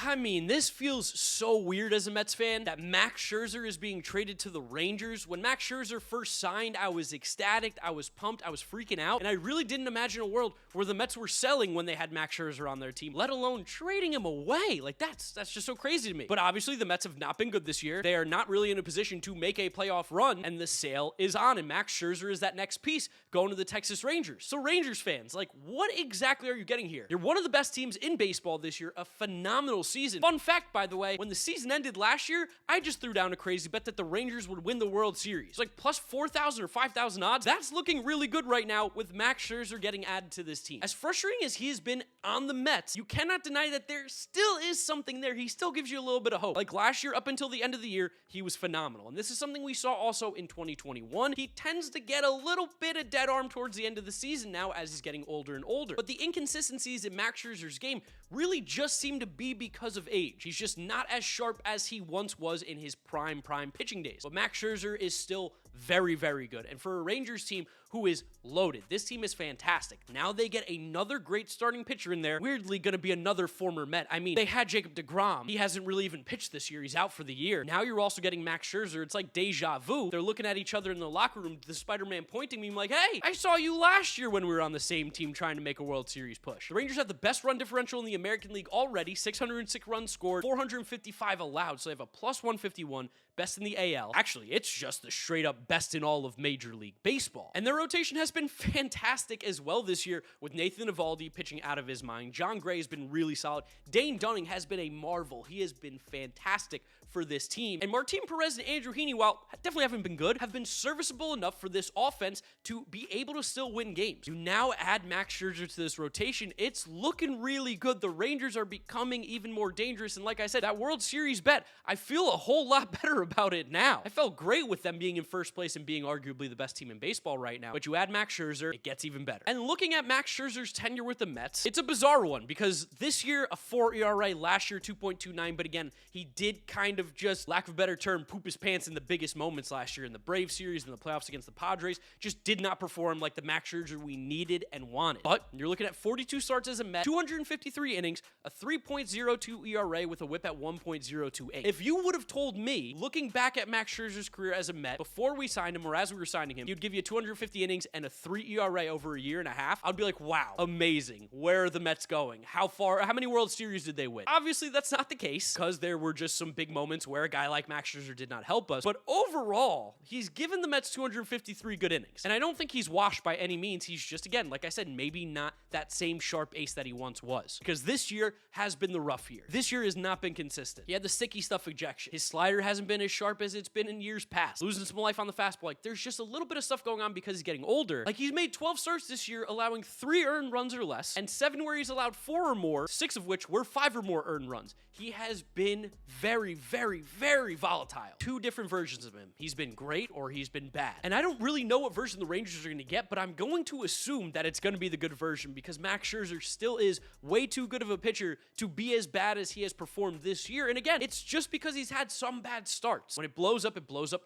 I mean, this feels so weird as a Mets fan that Max Scherzer is being traded to the Rangers. When Max Scherzer first signed, I was ecstatic, I was pumped, I was freaking out, and I really didn't imagine a world where the Mets were selling when they had Max Scherzer on their team, let alone trading him away. Like, that's just so crazy to me. But obviously, the Mets have not been good this year. They are not really in a position to make a playoff run, and the sale is on, and Max Scherzer is that next piece going to the Texas Rangers. So Rangers fans, like, what exactly are you getting here? You're one of the best teams in baseball this year, a phenomenal season. Fun fact, by the way, when the season ended last year, I just threw down a crazy bet that the Rangers would win the World Series. Like plus 4,000 or 5,000 odds. That's looking really good right now with Max Scherzer getting added to this team. As frustrating as he has been on the Mets, you cannot deny that there still is something there. He still gives you a little bit of hope. Like last year, up until the end of the year, he was phenomenal. And this is something we saw also in 2021. He tends to get a little bit of dead arm towards the end of the season now as he's getting older and older. But the inconsistencies in Max Scherzer's game really just seem to be because of age. He's just not as sharp as he once was in his prime pitching days. But Max Scherzer is still very, very good. And for a Rangers team who is loaded, this team is fantastic. Now they get another great starting pitcher in there. Weirdly, going to be another former Met. I mean, they had Jacob deGrom. He hasn't really even pitched this year. He's out for the year. Now you're also getting Max Scherzer. It's like deja vu. They're looking at each other in the locker room, the Spider-Man pointing me like, hey, I saw you last year when we were on the same team trying to make a World Series push. The Rangers have the best run differential in the American League already, 606 runs scored, 455 allowed, so they have a plus 151, best in the AL. Actually, it's just the straight up best in all of Major League Baseball. And their rotation has been fantastic as well this year with Nathan Eovaldi pitching out of his mind. John Gray has been really solid. Dane Dunning has been a marvel. He has been fantastic for this team. And Martin Perez and Andrew Heaney, while definitely haven't been good, have been serviceable enough for this offense to be able to still win games. You now add Max Scherzer to this rotation. It's looking really good. The Rangers are becoming even more dangerous. And like I said, that World Series bet, I feel a whole lot better about it now. I felt great with them being in first place and being arguably the best team in baseball right now. But you add Max Scherzer, it gets even better. And looking at Max Scherzer's tenure with the Mets, it's a bizarre one because this year, a 4 ERA, last year, 2.29. But again, he did kind of just, lack of a better term, poop his pants in the biggest moments last year in the Braves series and the playoffs against the Padres. Just did not perform like the Max Scherzer we needed and wanted. But you're looking at 42 starts as a Met, 253 innings, a 3.02 ERA with a whip at 1.028. If you would have told me, looking back at Max Scherzer's career as a Met, before we signed him or as we were signing him, he'd give you 250 innings and a 3 ERA over a year and a half, I'd be like, wow, amazing. Where are the Mets going? How many World Series did they win? Obviously, that's not the case because there were just some big moments where a guy like Max Scherzer did not help us. But overall, he's given the Mets 253 good innings. And I don't think he's washed by any means. He's just, again, like I said, maybe not that same sharp ace that he once was. Because this year has been the rough year. This year has not been consistent. He had the sticky stuff ejection. His slider hasn't been as sharp as it's been in years past. Losing some life on the fastball. Like, there's just a little bit of stuff going on because he's getting older. Like, he's made 12 starts this year, allowing 3 earned runs or less, and 7 where he's allowed 4 or more, 6 of which were 5 or more earned runs. He has been very, very, very volatile. 2 different versions of him. He's been great or he's been bad. And I don't really know what version the Rangers are going to get, but I'm going to assume that it's going to be the good version because Max Scherzer still is way too good of a pitcher to be as bad as he has performed this year. And again, it's just because he's had some bad starts. When it blows up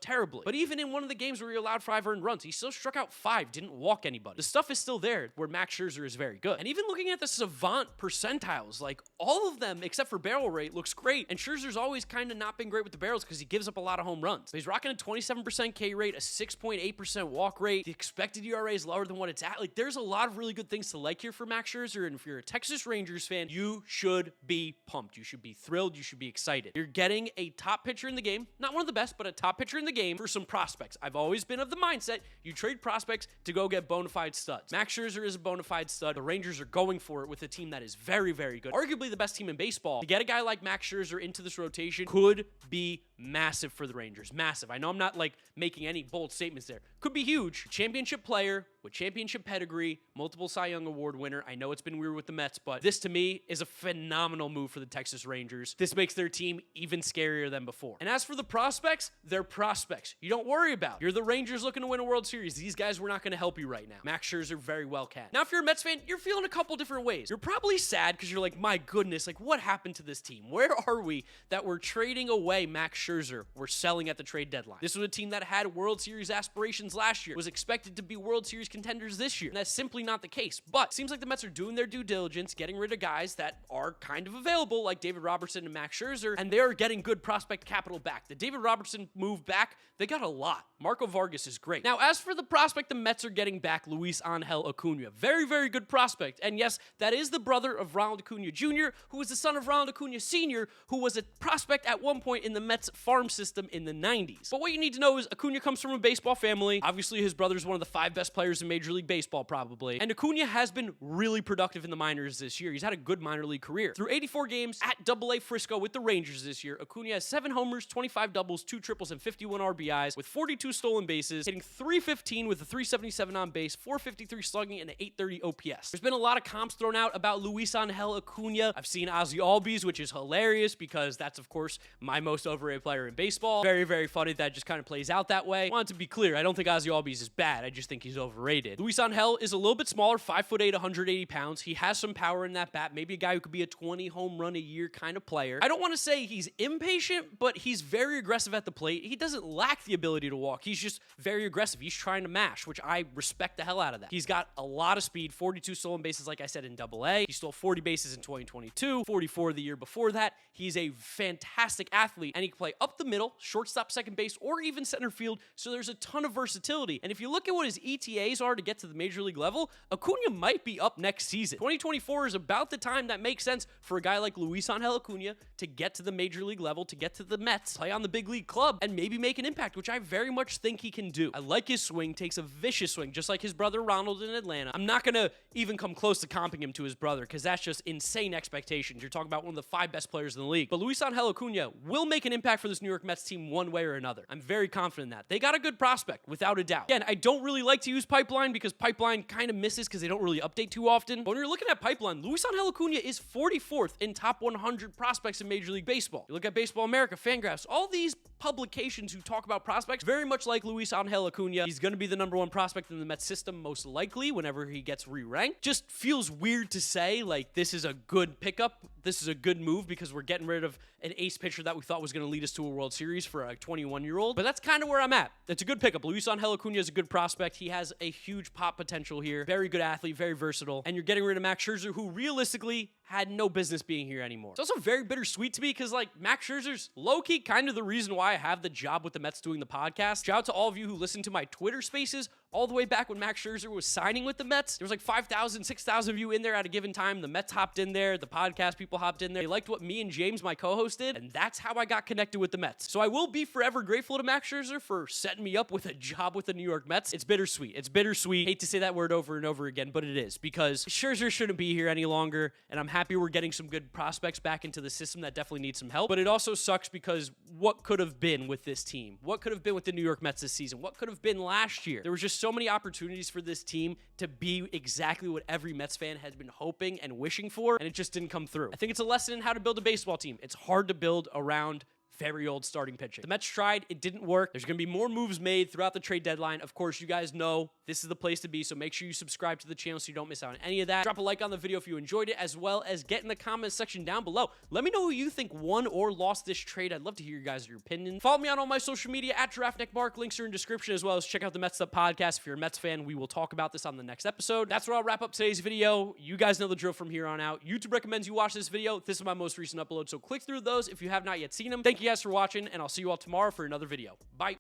terribly. But even in one of the games where he allowed 5 earned runs, he still struck out 5, didn't walk anybody. The stuff is still there where Max Scherzer is very good. And even looking at the savant percentiles, like all of them except for barrel rate looks great. And Scherzer's always kind of not been great with the barrels because he gives up a lot of home runs. But he's rocking a 27% K rate, a 6.8% walk rate. The expected ERA is lower than what it's at. Like, there's a lot of really good things to like here for Max Scherzer. And if you're a Texas Rangers fan, you should be pumped. You should be thrilled. You should be excited. You're getting a top pitcher in the game. Not one of the best, but a top pitcher in the game for some prospects. I've always been of the mindset you trade prospects to go get bona fide studs. Max Scherzer is a bona fide stud. The Rangers are going for it with a team that is very, very good. Arguably the best team in baseball. To get a guy like Max Scherzer into this rotation could be massive for the Rangers. Massive. I know I'm not like making any bold statements there. Could be huge. Championship player with championship pedigree, multiple Cy Young Award winner. I know it's been weird with the Mets, but this to me is a phenomenal move for the Texas Rangers. This makes their team even scarier than before. And as for the prospects, they're prospects. You don't worry about it. You're the Rangers looking to win a World Series. These guys were not going to help you right now. Max Scherzer very well can. Now, if you're a Mets fan, you're feeling a couple different ways. You're probably sad because you're like, my goodness, like what happened to this team? Where are we that we're trading away Max Scherzer? We're selling at the trade deadline. This was a team that had World Series aspirations last year, was expected to be World Series contenders this year. And that's simply not the case. But it seems like the Mets are doing their due diligence, getting rid of guys that are kind of available, like David Robertson and Max Scherzer, and they're getting good prospect capital back. The David Robertson move back, they got a lot. Marco Vargas is great. Now, as for the prospect the Mets are getting back, Luisangel Acuna, very, very good prospect. And yes, that is the brother of Ronald Acuna Jr., who is the son of Ronald Acuna Sr., who was a prospect at one point in the Mets farm system in the 90s. But what you need to know is Acuna comes from a baseball family. Obviously, his brother is one of the 5 best players in Major League Baseball, probably. And Acuna has been really productive in the minors this year. He's had a good minor league career. Through 84 games at AA Frisco with the Rangers this year, Acuna has 7 homers, 25 doubles, 2 triples, and 51 RBIs with 42 stolen bases, hitting .315 with a .377 on base, .453 slugging, and an .830 OPS. There's been a lot of comps thrown out about Luisangel Acuna. I've seen Ozzie Albies, which is hilarious because that's, of course, my most overrated player in baseball. Very, very funny that just kind of plays out that way. I want to be clear, I don't think Ozzie Albies is bad. I just think he's overrated. Luisangel is a little bit smaller, 5'8", 180 pounds. He has some power in that bat. Maybe a guy who could be a 20 home run a year kind of player. I don't want to say he's impatient, but he's very aggressive at the plate. He doesn't lack the ability to walk. He's just very aggressive. He's trying to mash, which I respect the hell out of that. He's got a lot of speed, 42 stolen bases, like I said, in AA. He stole 40 bases in 2022, 44 the year before that. He's a fantastic athlete, and he can play up the middle, shortstop, second base, or even center field, so there's a ton of versatility. And if you look at what his ETAs are to get to the major league level, Acuna might be up next season. 2024 is about the time that makes sense for a guy like Luisangel Acuna to get to the major league level, to get to the Mets, play on the big league club, and maybe make an impact, which I very much think he can do. I like his swing, takes a vicious swing, just like his brother Ronald in Atlanta. I'm not going to even come close to comping him to his brother, because that's just insane expectations. You're talking about one of the 5 best players in the league. But Luisangel Acuna will make an impact for this New York Mets team one way or another. I'm very confident in that. They got a good prospect, without a doubt. Again, I don't really like to use Pipeline because Pipeline kind of misses because they don't really update too often. But when you're looking at Pipeline, Luisangel Acuna is 44th in top 100 prospects in Major League Baseball. You look at Baseball America, Fangraphs, all these publications who talk about prospects, very much like Luisangel Acuna. He's going to be the #1 prospect in the Mets system, most likely, whenever he gets re-ranked. Just feels weird to say, like, this is a good pickup. This is a good move because we're getting rid of an ace pitcher that we thought was going to lead us to a World Series for a 21-year-old. But that's kind of where I'm at. It's a good pickup. Luisangel Acuna is a good prospect. He has a huge pop potential here. Very good athlete, very versatile. And you're getting rid of Max Scherzer, who realistically had no business being here anymore. It's also very bittersweet to me because, like, Max Scherzer's low-key kind of the reason why I have the job with the Mets doing the podcast. Shout out to all of you who listen to my Twitter spaces all the way back when Max Scherzer was signing with the Mets. There was like 5,000, 6,000 of you in there at a given time. The Mets hopped in there. The podcast people hopped in there. They liked what me and James, my co-host, did, and that's how I got connected with the Mets. So I will be forever grateful to Max Scherzer for setting me up with a job with the New York Mets. It's bittersweet. It's bittersweet. Hate to say that word over and over again, but it is, because Scherzer shouldn't be here any longer, and I'm happy we're getting some good prospects back into the system that definitely need some help. But it also sucks because what could have been with this team? What could have been with the New York Mets this season? What could have been last year? There was just so many opportunities for this team to be exactly what every Mets fan has been hoping and wishing for, and it just didn't come through. I think it's a lesson in how to build a baseball team. It's hard to build around very old starting pitching. The Mets tried, it didn't work. There's going to be more moves made throughout the trade deadline. Of course, you guys know this is the place to be, so make sure you subscribe to the channel so you don't miss out on any of that. Drop a like on the video if you enjoyed it, as well as get in the comments section down below. Let me know who you think won or lost this trade. I'd love to hear you guys' opinion. Follow me on all my social media at GiraffeNeckMark. Links are in description, as well as check out the Mets Up podcast. If you're a Mets fan, we will talk about this on the next episode. That's where I'll wrap up today's video. You guys know the drill from here on out. YouTube recommends you watch this video. This is my most recent upload, so click through those if you have not yet seen them. Thank you guys for watching, and I'll see you all tomorrow for another video. Bye.